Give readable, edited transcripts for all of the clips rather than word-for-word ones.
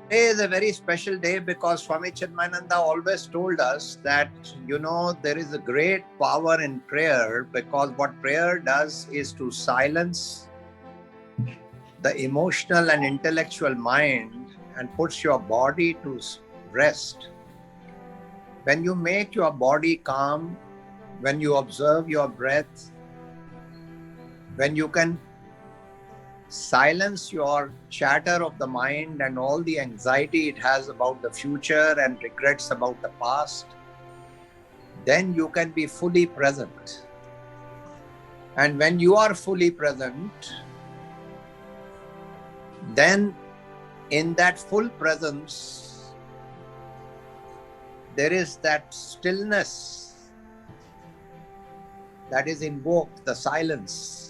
Today is a very special day because Swami Chinmayananda always told us that, there is a great power in prayer, because what prayer does is to silence the emotional and intellectual mind and puts your body to rest. When you make your body calm, when you observe your breath, when you can silence your chatter of the mind and all the anxiety it has about the future and regrets about the past, then you can be fully present. And when you are fully present, then in that full presence, there is that stillness that is invoked, the silence.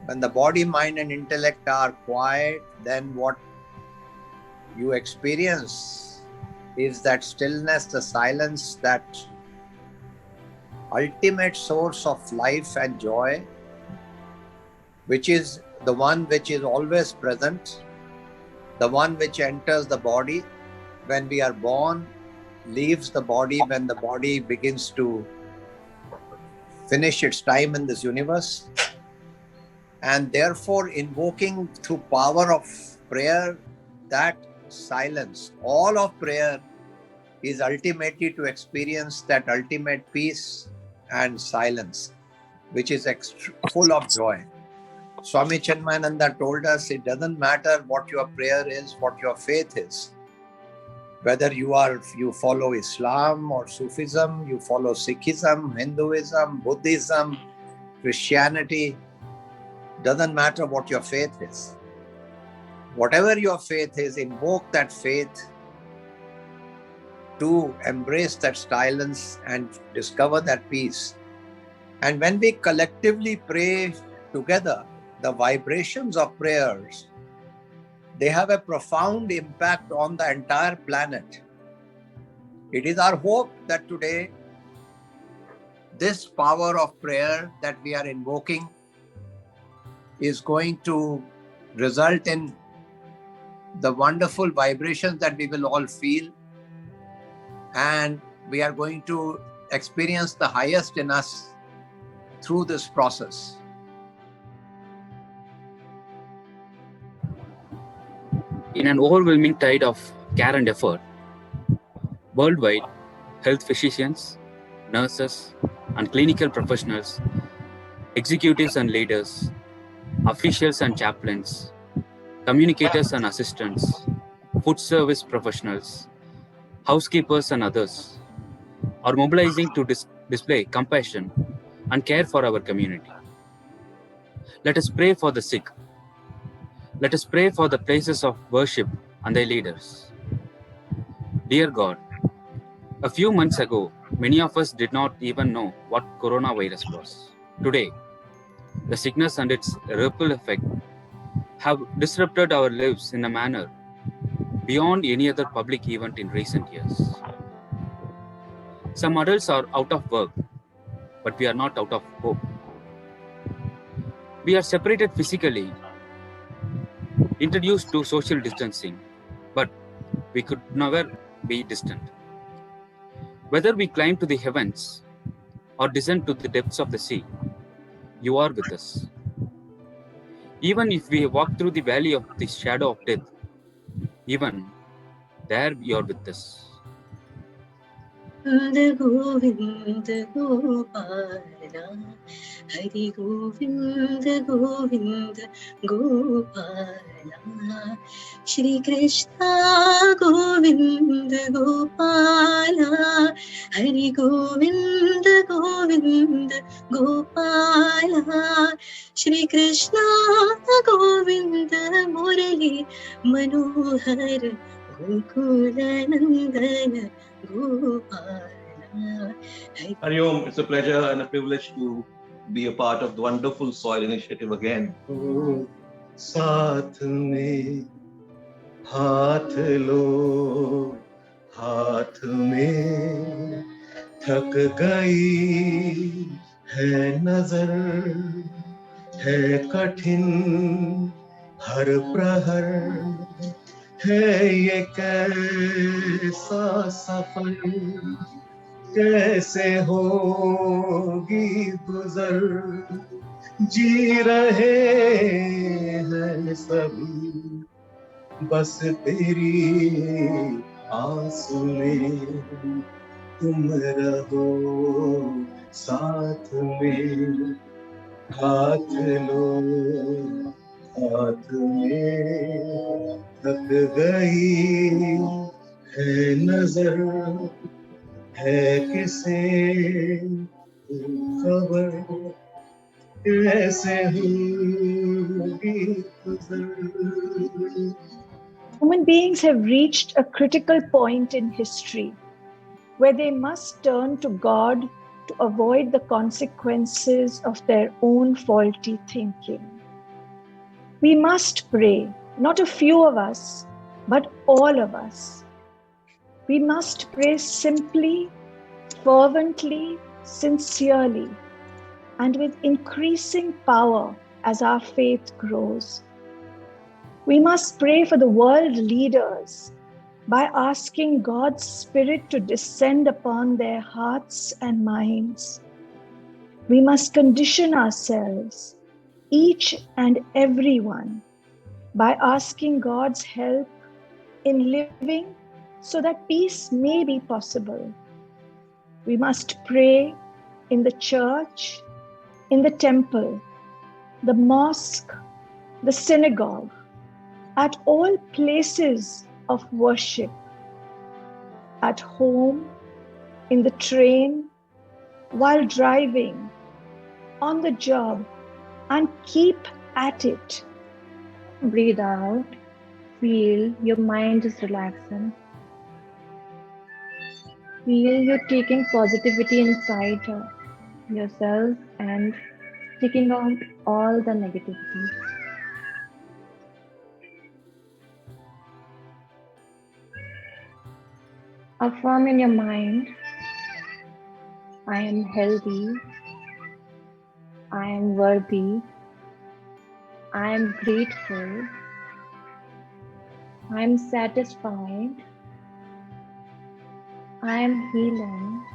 When the body, mind, and intellect are quiet, then what you experience is that stillness, the silence, that ultimate source of life and joy, which is the one which is always present, the one which enters the body when we are born, leaves the body when the body begins to finish its time in this universe. And therefore, invoking through power of prayer that silence, all of prayer is ultimately to experience that ultimate peace and silence, which is full of joy. Swami Chinmayananda told us it doesn't matter what your prayer is, what your faith is. Whether you follow Islam or Sufism, you follow Sikhism, Hinduism, Buddhism, Christianity, doesn't matter what your faith is. Whatever your faith is, invoke that faith to embrace that silence and discover that peace. And when we collectively pray together, the vibrations of prayers, they have a profound impact on the entire planet. It is our hope that today, this power of prayer that we are invoking is going to result in the wonderful vibrations that we will all feel, and we are going to experience the highest in us through this process. In an overwhelming tide of care and effort, worldwide, health physicians, nurses, and clinical professionals, executives and leaders, officials and chaplains, communicators and assistants, food service professionals, housekeepers and others are mobilizing to display compassion and care for our community. Let us pray for the sick. Let us pray for the places of worship and their leaders. Dear God, a few months ago, many of us did not even know what coronavirus was. Today, the sickness and its ripple effect have disrupted our lives in a manner beyond any other public event in recent years. Some adults are out of work, but we are not out of hope. We are separated physically, introduced to social distancing, but we could never be distant. Whether we climb to the heavens or descend to the depths of the sea, you are with us. Even if we walk through the valley of the shadow of death, even there you are with us. Govind Gopala, Hari Govind Govind Gopala, Shri Krishna Govind Gopala, Hari Govind Govind Gopala, Shri Krishna Govind Murali Manohar Gokulanandana Hari Om, it's a pleasure and a privilege to be a part of the wonderful soil initiative again. साथ में हाथ लो, हाथ में थक गई है नजर, है कठिन हर प्रहर, है ये कैसा सफर, कैसे होगी गुजर, जी रहे हैं सभी बस तेरी आस में, तुम रहो साथ में, हाथ लो हाथ में, थक गई है नजर, है किसे खबर, कैसे होगी गुजर। Human beings have reached a critical point in history where they must turn to God to avoid the consequences of their own faulty thinking. We must pray, not a few of us, but all of us. We must pray simply, fervently, sincerely, and with increasing power as our faith grows. We must pray for the world leaders by asking God's Spirit to descend upon their hearts and minds. We must condition ourselves, each and every one, by asking God's help in living so that peace may be possible. We must pray in the church, in the temple, the mosque, the synagogue, at all places of worship, at home, in the train, while driving, on the job, and keep at it. Breathe out. Feel your mind is relaxing. Feel you're taking positivity inside yourself and taking out all the negativity. Affirm in your mind, I am healthy, I am worthy, I am grateful, I am satisfied, I am healing,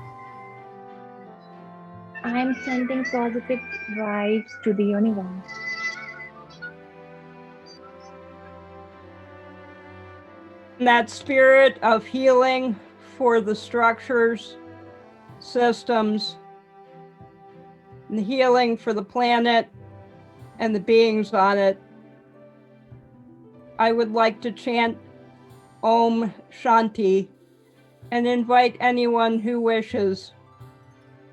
I am sending positive vibes to the universe. That spirit of healing for the structures, systems, and the healing for the planet and the beings on it, I would like to chant Om Shanti and invite anyone who wishes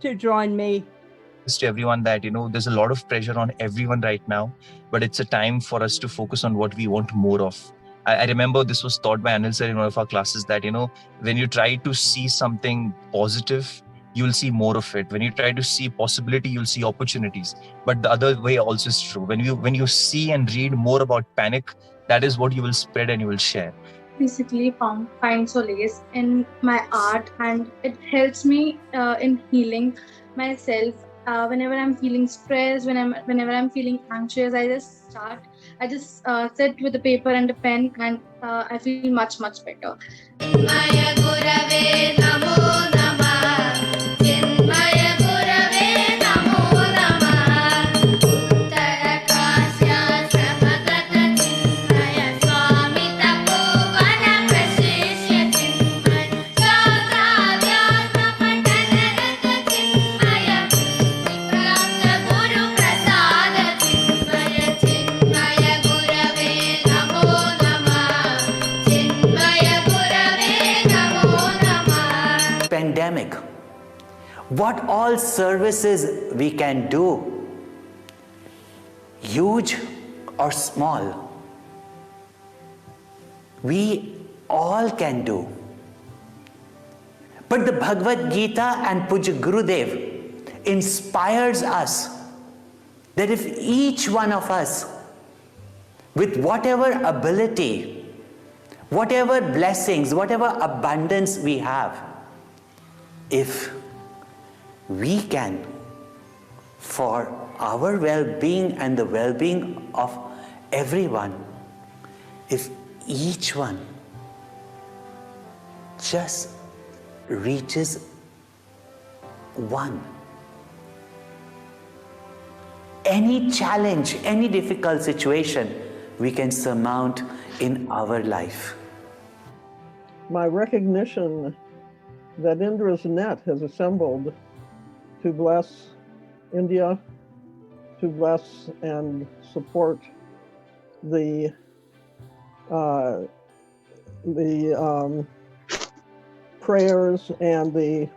to join me. To everyone that, there's a lot of pressure on everyone right now, but it's a time for us to focus on what we want more of. I remember this was taught by Anil sir in one of our classes that, when you try to see something positive, you'll see more of it. When you try to see possibility, you'll see opportunities. But the other way also is true. When you see and read more about panic, that is what you will spread and you will share. Basically find solace in my art, and it helps me in healing myself. Whenever I'm feeling stressed, whenever I'm feeling anxious, I just sit with a paper and a pen, and I feel much better. Pandemic, what all services we can do, huge or small, we all can do. But the Bhagavad Gita and Puja Gurudev inspires us that if each one of us, with whatever ability, whatever blessings, whatever abundance we have, if we can, for our well-being and the well-being of everyone, if each one just reaches one. Any challenge, any difficult situation we can surmount in our life. My recognition that Indra's net has assembled to bless India, to bless and support the prayers and the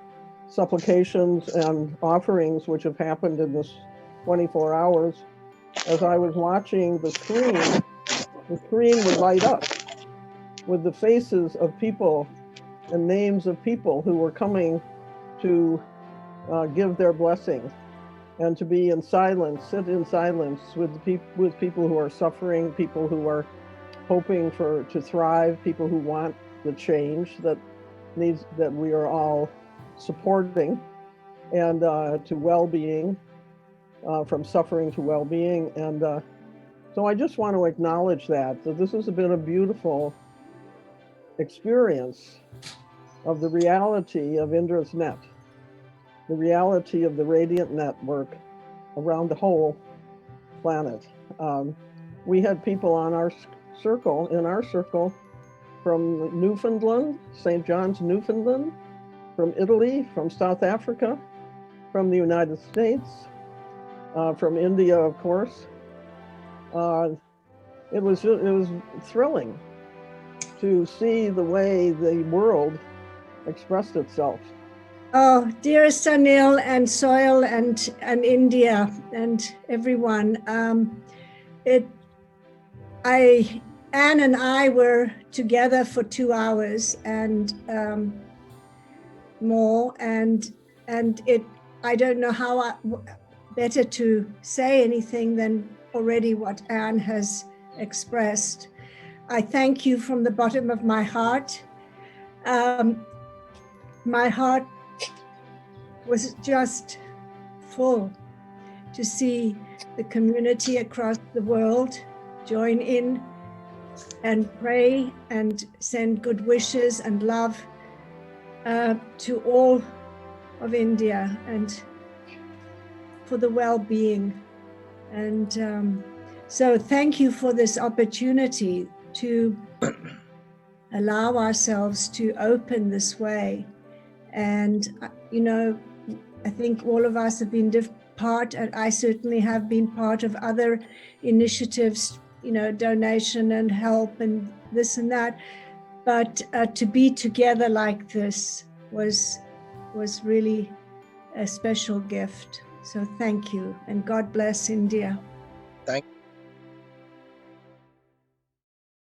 supplications and offerings which have happened in this 24 hours. As I was watching the screen would light up with the faces of people and names of people who were coming to give their blessing and to be in silence, sit in silence with people who are suffering, people who are hoping to thrive, people who want the change that we are all supporting, and to well-being, from suffering to well-being. And so I just want to acknowledge that this has been a beautiful experience of the reality of Indra's net, the reality of the radiant network around the whole planet. We had people on in our circle from Newfoundland, St. John's, Newfoundland, from Italy, from South Africa, from the United States, from India, of course. It was thrilling to see the way the world expressed itself. Oh, dearest Anil and Soil and India and everyone, Anne and I were together for 2 hours and more, and I don't know how better to say anything than already what Anne has expressed. I thank you from the bottom of my heart. My heart was just full to see the community across the world join in and pray and send good wishes and love to all of India and for the well-being. And so thank you for this opportunity to allow ourselves to open this way. And, I think all of us have been part, and I certainly have been part of other initiatives, donation and help and this and that. But to be together like this was really a special gift. So thank you, and God bless India. Thank